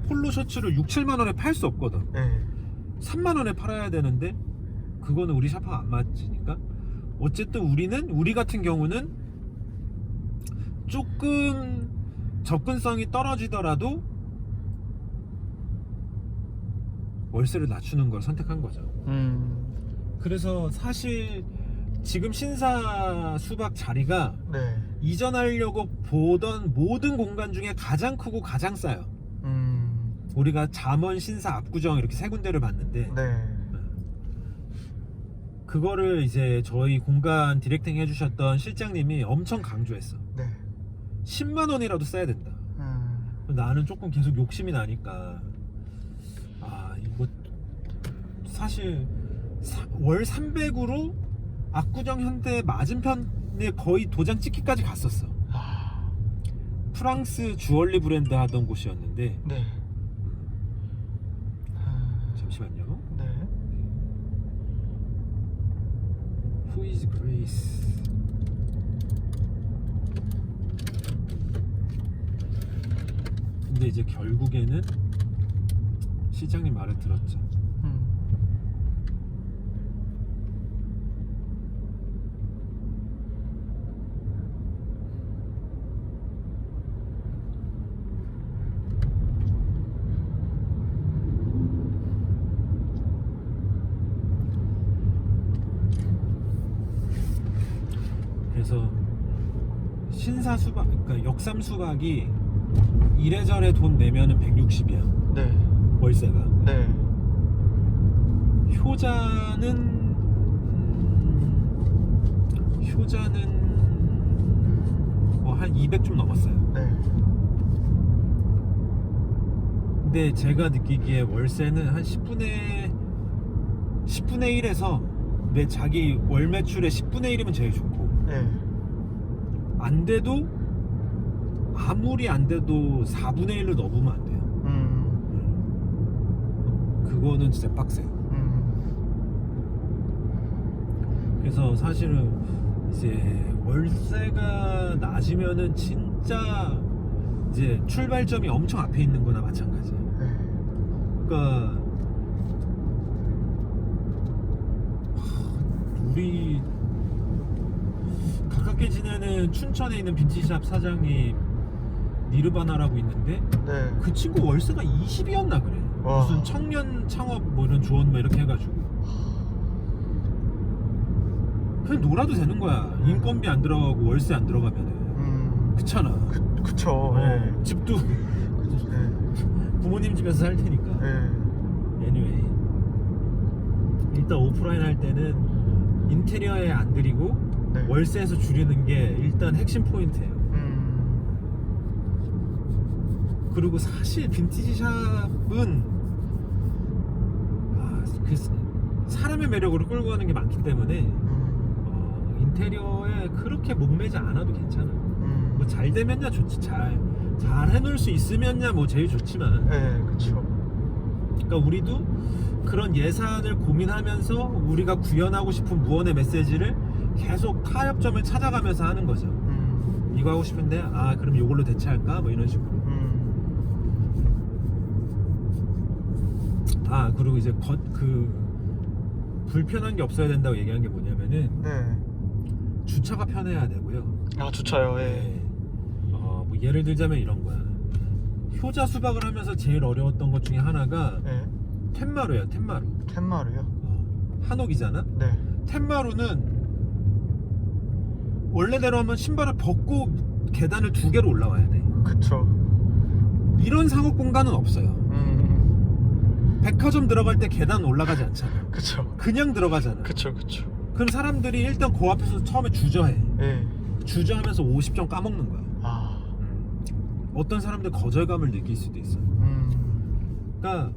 폴로 셔츠를 6, 7만 원에 팔 수 없거든. 네. 3만 원에 팔아야 되는데 그거는 우리 샤프가 안 맞으니까 어쨌든 우리 같은 경우는 조금 접근성이 떨어지더라도 월세를 낮추는 걸 선택한 거죠. 그래서 사실 지금 신사 수박 자리가 네. 이전하려고 보던 모든 공간 중에 가장 크고 가장 싸요. 우리가 잠원, 신사, 압구정 이렇게 세 군데를 봤는데 네. 그거를 이제 저희 공간 디렉팅 해주셨던 실장님이 엄청 강조했어. 네. 10만 원이라도 써야 된다. 나는 조금 계속 욕심이 나니까 이거 사실 월 300으로 압구정 현대 맞은편에 거의 도장 찍기까지 갔었어. 프랑스 주얼리 브랜드 하던 곳이었는데 네. 잠시만요. 네. Who is Grace? 근데 이제 결국에는 시장님 말을 들었죠. 그래서 신사 수박, 그러니까 역삼 수박이 이래저래 돈 내면은 160이야. 네. 월세가. 네. 효자는 뭐 한 200 좀 넘었어요. 네. 근데 제가 느끼기에 월세는 한 10분의 1에서 내 자기 월 매출의 10분의 1이면 제일 좋고 네. 안 돼도 아무리 안 돼도 4분의 1로 넘으면 안 돼요. 그거는 진짜 빡세요. 그래서 사실은 이제 월세가 낮으면은 진짜 이제 출발점이 엄청 앞에 있는 거나 마찬가지예요. 그러니까 우리 가깝게 지내는 춘천에 있는 빈티지샵 사장님 니르바나라고 있는데 네. 그 친구 월세가 20이었나 그래. 와. 무슨 청년 창업 뭐 이런 조언 뭐 이렇게 해가지고 그냥 놀아도 되는 거야. 인건비 안 들어가고 월세 안 들어가면은 그렇잖아. 그쵸. 네. 집도 네. 부모님 집에서 살 테니까. 네. anyway 일단 오프라인 할 때는 인테리어에 안 들이고 네. 월세에서 줄이는 게 일단 핵심 포인트예요. 그리고 사실 빈티지 샵은 그 사람의 매력으로 끌고 가는 게 많기 때문에 인테리어에 그렇게 목매지 않아도 괜찮아. 뭐 잘 되면야 좋지. 잘 해놓을 수 있으면야 뭐 제일 좋지만. 네, 그렇죠. 그러니까 우리도 그런 예산을 고민하면서 우리가 구현하고 싶은 무언의 메시지를 계속 타협점을 찾아가면서 하는 거죠. 이거 하고 싶은데 그럼 이걸로 대체할까? 뭐 이런 식으로. 그리고 이제 불편한 게 없어야 된다고 얘기한 게 뭐냐면은 네. 주차가 편해야 되고요. 주차요. 예. 네. 뭐 예를 들자면 이런 거야. 효자 수박을 하면서 제일 어려웠던 것 중에 하나가 네. 텐마루야. 텐마루요? 한옥이잖아. 네. 텐마루는 원래대로 하면 신발을 벗고 계단을 2개로 올라와야 돼. 그쵸. 이런 상업 공간은 없어요. 백화점 들어갈 때 계단 올라가지 않잖아. 그쵸. 그냥 들어가잖아. 그쵸. 그럼 사람들이 일단 그 앞에서 처음에 주저해. 네. 주저하면서 50점 까먹는 거야. 어떤 사람들 거절감을 느낄 수도 있어. 그러니까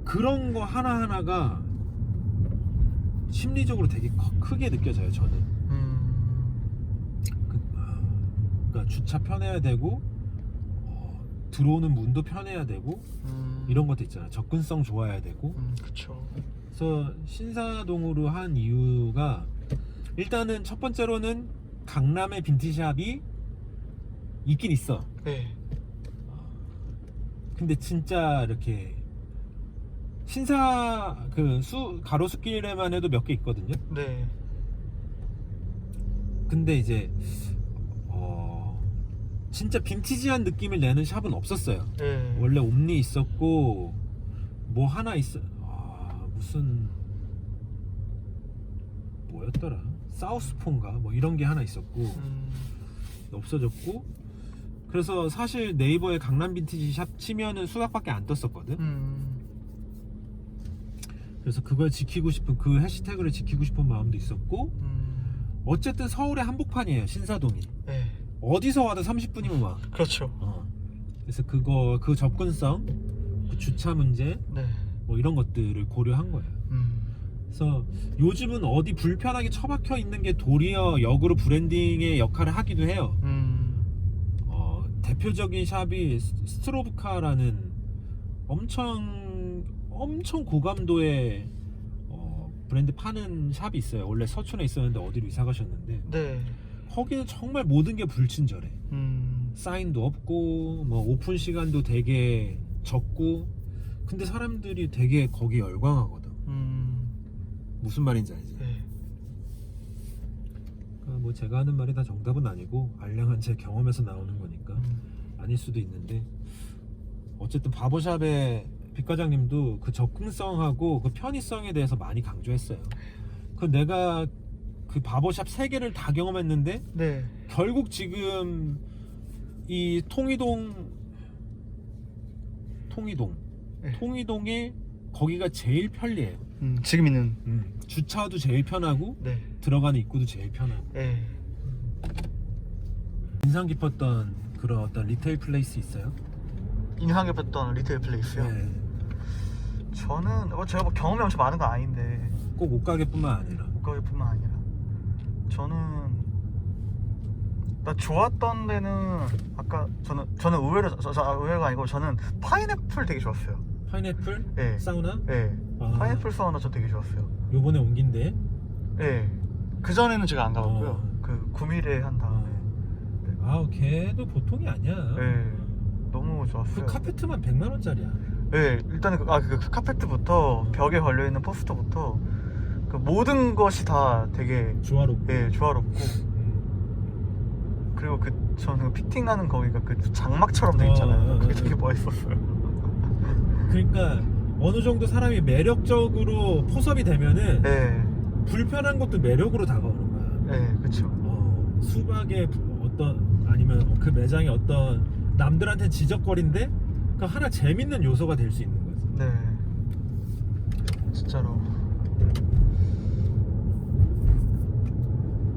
그런 거 하나하나가 심리적으로 되게 크게 느껴져요, 저는. 그러니까 주차 편해야 되고 들어오는 문도 편해야 되고 이런 것도 있잖아. 접근성 좋아야 되고. 그쵸. 그래서 신사동으로 한 이유가 일단은 첫 번째로는 강남의 빈티지샵이 있긴 있어. 네. 근데 진짜 이렇게 가로수길에만 해도 몇 개 있거든요. 네. 근데 이제 진짜 빈티지한 느낌을 내는 샵은 없었어요. 네. 원래 옴니 있었고 뭐 하나 있어. 무슨 뭐였더라? 사우스폰가 뭐 이런 게 하나 있었고 없어졌고. 그래서 사실 네이버에 강남 빈티지 샵 치면은 수박밖에 안 떴었거든. 그래서 그걸 지키고 싶은 그 해시태그를 지키고 싶은 마음도 있었고. 어쨌든 서울의 한복판이에요, 신사동이. 네. 어디서 와도 30분이면 와. 그렇죠. 그래서 그 접근성, 그 주차 문제, 네. 뭐 이런 것들을 고려한 거예요. 그래서 요즘은 어디 불편하게 처박혀 있는 게 도리어 역으로 브랜딩의 역할을 하기도 해요. 대표적인 샵이 스트로브카라는 엄청 고감도의 브랜드 파는 샵이 있어요. 원래 서촌에 있었는데 어디로 이사 가셨는데. 네. 거기는 정말 모든 게 불친절해. 사인도 없고 뭐 오픈 시간도 되게 적고. 근데 사람들이 되게 거기 열광하거든. 무슨 말인지 알지? 네. 그러니까 뭐 제가 하는 말이 다 정답은 아니고 알량한 제 경험에서 나오는 거니까 아닐 수도 있는데, 어쨌든 바버샵의 빅 과장님도 그 접근성하고 그 편의성에 대해서 많이 강조했어요. 그 내가 그 바버샵 3개를 다 경험했는데 네. 결국 지금 이 통이동에 거기가 제일 편리해요. 지금 있는. 주차도 제일 편하고. 네. 들어가는 입구도 제일 편하고. 네. 인상 깊었던 그런 어떤 리테일 플레이스 있어요? 인상 깊었던 리테일 플레이스요? 네. 저는 제가 뭐 경험이 엄청 많은 건 아닌데, 꼭 옷가게뿐만 아니라. 그거뿐만 아니라 저는 나 좋았던 데는 아까 저는 의외가 아니고 저는 파인애플 되게 좋았어요. 파인애플? 네. 사우나? 네. 파인애플 사우나 저 되게 좋았어요. 요번에 옮긴데? 네. 그 전에는 제가 안 가봤고요. 그 구미래 한 다음에. 걔도 보통이 아니야. 네. 너무 좋았어요. 그 카페트만 100만 원짜리야. 네. 일단은 그 카페트부터 벽에 걸려 있는 포스터부터 그 모든 것이 다 되게 조화롭고. 네, 조화롭고. 그리고 저는 피팅하는 거기가 그 장막처럼 돼 있잖아요. 그게 되게 멋있었어요. 그러니까 어느 정도 사람이 매력적으로 포섭이 되면은 네. 불편한 것도 매력으로 다가오는 거야. 네, 그렇죠. 수박의 아니면 그 매장의 어떤 남들한테 지적거리인데 그 하나 재밌는 요소가 될 수 있는 거지. 네. 진짜로.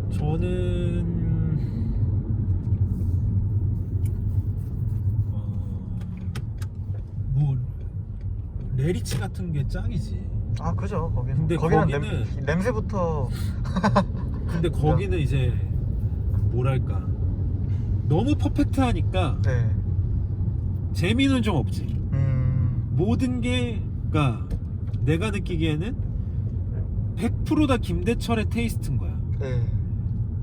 저는 레리치 같은 게 짱이지. 아 그죠. 거기는. 근데 거기는 냄새부터. 근데 거기는 이제 뭐랄까 너무 퍼펙트하니까 네. 재미는 좀 없지. 모든 게 그러니까 내가 느끼기에는 100% 다 김대철의 테이스트인 거야. 네.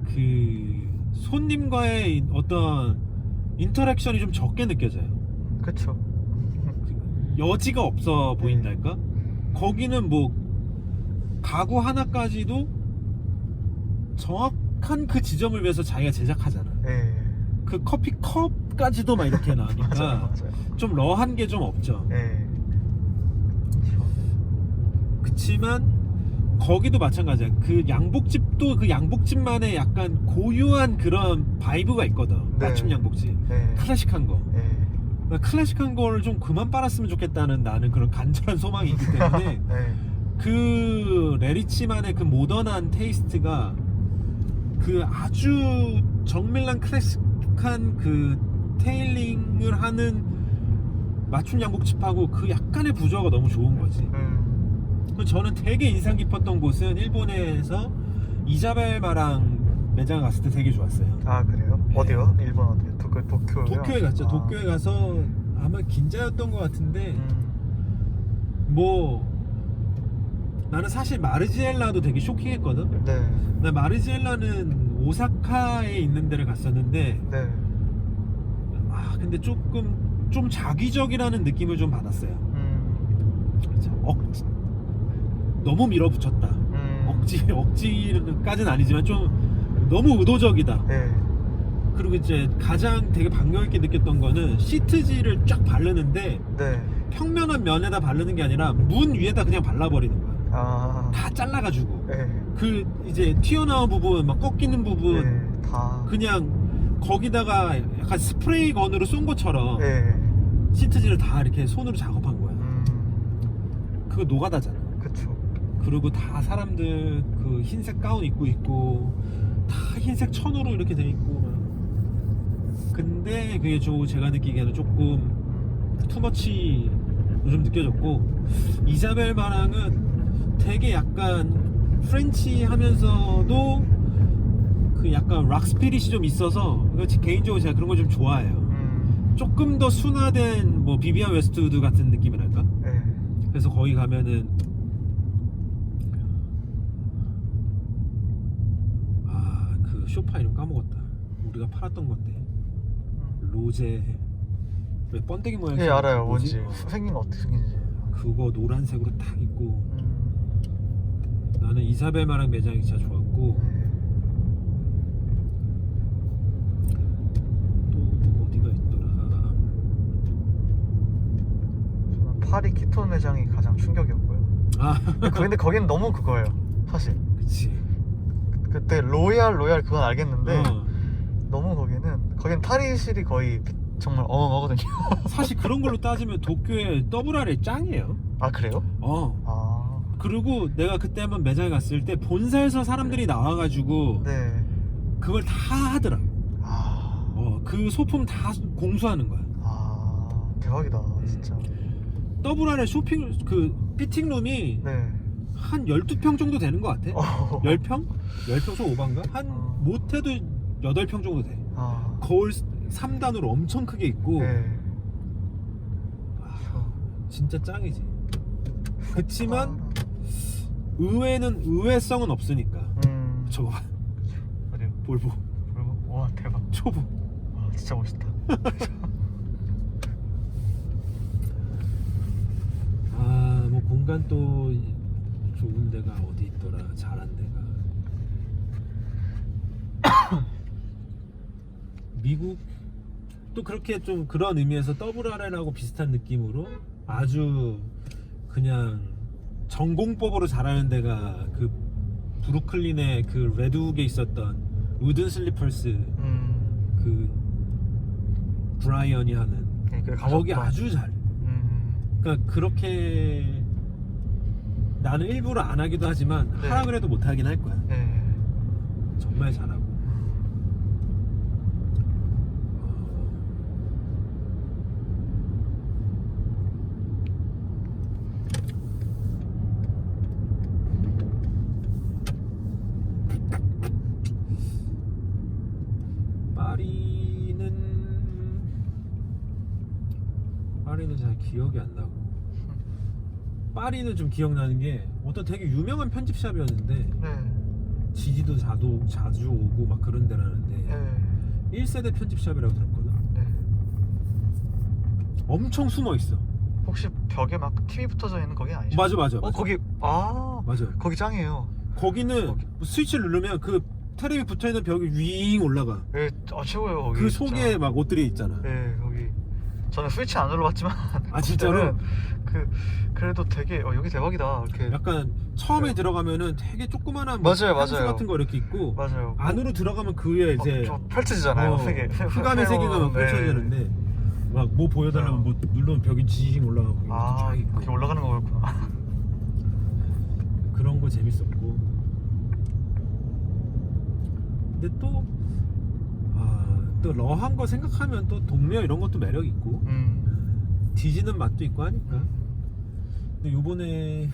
그 손님과의 어떤 인터랙션이 좀 적게 느껴져요. 그쵸. 여지가 없어 보인달까? 거기는 뭐 가구 하나까지도 정확한 그 지점을 위해서 자기가 제작하잖아. 네. 그 커피 컵까지도 막 이렇게 나오니까 맞아요. 좀 러한 게 좀 없죠. 네. 그치만 거기도 마찬가지야. 그 양복집도 그 양복집만의 약간 고유한 그런 바이브가 있거든. 네. 맞춤 양복집. 네. 클래식한 거. 네. 클래식한 거를 좀 그만 빨았으면 좋겠다는 나는 그런 간절한 소망이 있기 때문에 네. 그 레리치만의 그 모던한 테이스트가 그 아주 정밀한 클래식한 그 테일링을 하는 맞춤 양복집하고 그 약간의 부조화가 너무 좋은 거지. 저는 되게 인상 깊었던 곳은 일본에서 이자벨마랑 매장 갔을 때 되게 좋았어요. 아 그래요? 네. 어디요? 일본 어디요? 도쿄요? 도쿄에 갔죠. 도쿄에 가서 아마 긴자였던 것 같은데 뭐 나는 사실 마르지엘라도 되게 쇼킹했거든. 네. 나 마르지엘라는 오사카에 있는 데를 갔었는데 네. 아 근데 조금 좀 자기적이라는 느낌을 좀 받았어요. 너무 밀어붙였다. 억지까지는 아니지만 좀 너무 의도적이다. 네. 그리고 이제 가장 되게 반격 있게 느꼈던 거는 시트지를 쫙 바르는데 네. 평면한 면에다 바르는 게 아니라 문 위에다 그냥 발라버리는 거야. 아. 다 잘라가지고. 네. 그 이제 튀어나온 부분, 막 꺾이는 부분, 네. 다. 그냥 거기다가 약간 스프레이 건으로 쏜 것처럼 네. 시트지를 다 이렇게 손으로 작업한 거야. 그거 노가다잖아. 그쵸. 그리고 다 사람들 그 흰색 가운 입고 있고 다 흰색 천으로 이렇게 돼 있고 막. 근데 그게 제가 느끼기에는 조금 투머치 좀 느껴졌고 이자벨 마랑은 되게 약간 프렌치 하면서도 그 약간 락 스피릿이 좀 있어서 개인적으로 제가 그런 걸 좀 좋아해요. 조금 더 순화된 뭐 비비안 웨스트우드 같은 느낌이랄까? 네. 그래서 거기 가면은 그 쇼파 이름 까먹었다. 우리가 팔았던 건데 로제 왜 번데기 모양? 예 알아요. 뭔지 생긴 거 어떻게 생긴지. 그거 노란색으로 딱 있고 나는 이사벨마랑 매장이 진짜 좋았고 또 어디가 있더라. 저는 파리 키톤 매장이 가장 충격이었고요. 아 근데 거긴 너무 그거예요 사실. 그치. 그때 로얄 그건 알겠는데 너무 거긴 탈의실이 거의 정말 어마어마하거든요. 사실 그런 걸로 따지면 도쿄의 더블R이 짱이에요. 아 그래요? 그리고 내가 그때 한번 매장에 갔을 때 본사에서 사람들이 나와가지고 네. 그걸 다 하더라. 그 소품 다 공수하는 거야. 대박이다 진짜. 더블R의 쇼핑 그 피팅룸이 네. 한 12평 정도 되는 것 같아. 10평? 10평 좀 오반가? 한 못해도 8평 정도 돼. 거울 3단으로 엄청 크게 있고. 네. 진짜 짱이지. 그치만 의외는 의외성은 없으니까. 저거 봐. 어디요? 볼보. 와 대박. 초보. 와 진짜 멋있다. 뭐 공간 또 좋은 데가 어디 있더라. 잘한 데가 미국 또 그렇게 좀 그런 의미에서 WRL하고 비슷한 느낌으로 아주 그냥 전공법으로 잘하는 데가 그 브루클린의 그 레드욱에 있었던 우든 슬리퍼스 그 브라이언이 하는 거기 아주 잘해. 그러니까 그렇게 나는 일부러 안 하기도 하지만 네. 하라 그래도 못 하긴 할 거야. 네. 정말 잘하고. 파리는 잘 기억이 안 나고 파리는 좀 기억나는 게 어떤 되게 유명한 편집샵이었는데 네. 지지도 자주 오고 막 그런 데라는데 네. 1세대 편집샵이라고 들었거든. 네. 엄청 숨어 있어. 혹시 벽에 막 TV 붙어져 있는 거기 아니죠? 맞아. 거기 맞아. 거기 짱이에요. 거기는 거기. 스위치를 누르면 그 텔레비 붙어 있는 벽이 윙 올라가. 예, 최고예요. 거기 그 진짜. 속에 막 옷들이 있잖아. 예, 거기 저는 스위치 안 눌러봤지만 아 진짜로? 그래도 되게 여기 대박이다. 이렇게 약간 처음에 네. 들어가면 되게 조그만한 뭐 맞아요, 향수 맞아요. 같은 거 이렇게 있고 맞아요. 안으로 들어가면 그 위에 이제 좀 펼쳐지잖아요. 세계. 흑암의 세계가 막 펼쳐지는데 막 뭐 보여달라면 뭐 누르면 벽이 징 올라가고 아, 쫙 있고 이렇게 올라가는 거였구나. 그런 거 재밌었고 근데 또 러한 거 생각하면 또 동묘 이런 것도 매력 있고 뒤지는 맛도 있고 하니까. 근데 요번에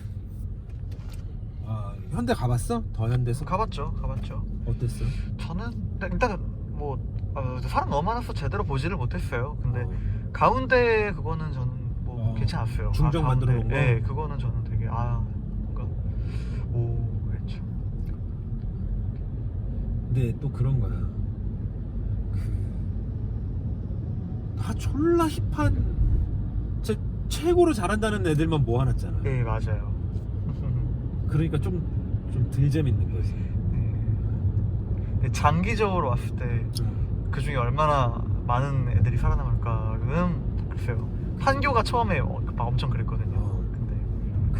현대 가봤어? 더 현대에서? 가봤죠. 어땠어? 저는 일단 뭐 사람 너무 많아서 제대로 보지를 못했어요. 근데 가운데 그거는 저는 뭐 괜찮았어요. 중정 만들어 놓은 거? 네, 그거는 저는 되게 뭔가 오 그랬죠. 근데 또 그런 거야. 다 졸라 힙한 최고로 잘한다는 애들만 모아놨잖아. 네, 맞아요. 그러니까 좀 덜 재밌는 거지. 네. 장기적으로 왔을 때 그 중에 얼마나 많은 애들이 살아남을까는 글쎄요. 한교가 처음에 막 엄청 그랬거든요. 근데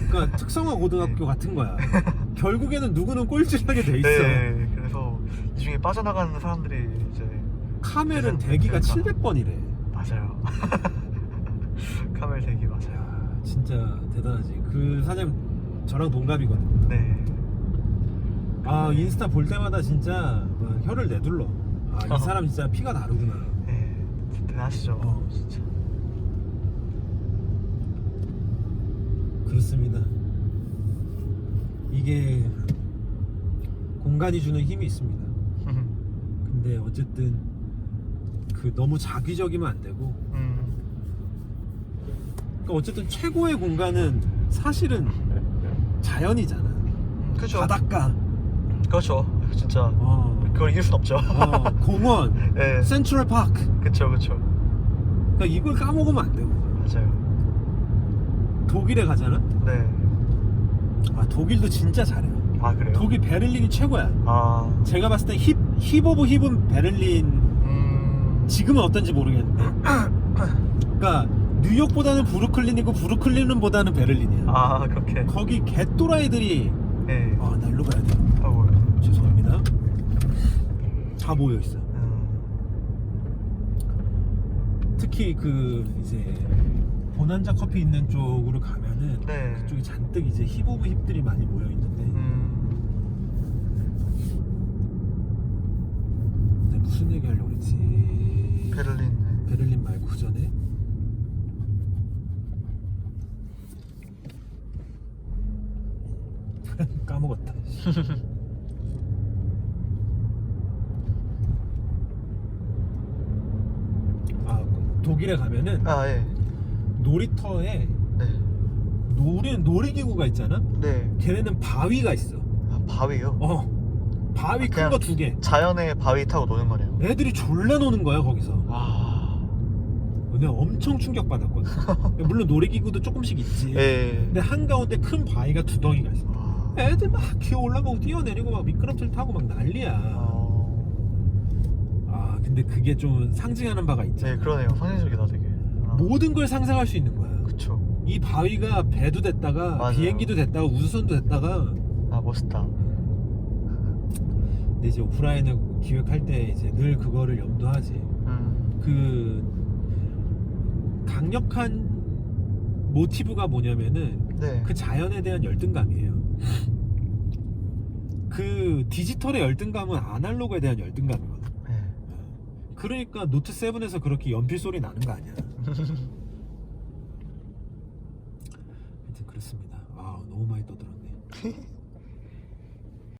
그러니까 특성화 고등학교 같은 거야. 결국에는 누구는 꼴찌하게 돼 있어. 네, 그래서 이 중에 빠져나가는 사람들이 이제 카멜은 대기가 700번이래. 맞아요. 카멜 대기 맞아요. 진짜 대단하지. 그 사장 저랑 동갑이거든. 네. 인스타 볼 때마다 진짜 혀를 내둘러. 이 사람 진짜 피가 다르구나. 네, 대단하시죠. 진짜. 그렇습니다. 이게 공간이 주는 힘이 있습니다. 근데 어쨌든 너무 자기적이면 안 되고. 그러니까 어쨌든 최고의 공간은 사실은 자연이잖아. 그렇죠. 바닷가. 그렇죠. 진짜 그걸 이길 순 없죠. 공원, 네. 센트럴 파크. 그렇죠. 그러니까 이걸 까먹으면 안 되고. 맞아요. 독일에 가잖아. 네. 독일도 진짜 잘해. 그래요? 독일 베를린이 최고야. 제가 봤을 때 힙 오브 힙은 베를린. 지금은 어떤지 모르겠는데. 그러니까 뉴욕보다는 브루클린이고 브루클린보다는 베를린이야. 그렇게. 거기 개또라이들이. 네. 나 일로 가야 돼. 죄송합니다. 다 모여 있어. 특히 이제 보난자 커피 있는 쪽으로 가면은 네. 그쪽이 잔뜩 이제 힙 오브 힙들이 많이 모여 있는데. 내가 무슨 얘기 하려고 그랬지? 베를린 말고 그 전에 까먹었다. 독일에 가면은 예. 놀이터에 네. 놀이기구가 있잖아. 네. 걔네는 바위가 있어. 바위요? 바위 큰 거 2개. 자연의 바위 타고 노는 거네요. 애들이 졸라 노는 거야 거기서. 내가 엄청 충격받았거든. 물론 놀이기구도 조금씩 있지. 근데 한가운데 큰 바위가 2덩이가 있어. 애들 막 기어 올라가고 뛰어내리고 막 미끄럼틀 타고 막 난리야. 근데 그게 좀 상징하는 바가 있잖아. 네, 그러네요. 상징적이다 되게. 모든 걸 상상할 수 있는 거야. 그쵸. 이 바위가 배도 됐다가 맞아요. 비행기도 됐다가 우주선도 됐다가. 멋있다. 근데 이제 오프라인을 기획할 때 이제 늘 그거를 염두하지. 강력한 모티브가 뭐냐면은 네. 그 자연에 대한 열등감이에요. 그 디지털의 열등감은 아날로그에 대한 열등감이거든. 그러니까 노트 7에서 그렇게 연필 소리 나는 거 아니야. 하여튼 그렇습니다. 너무 많이 떠들었네.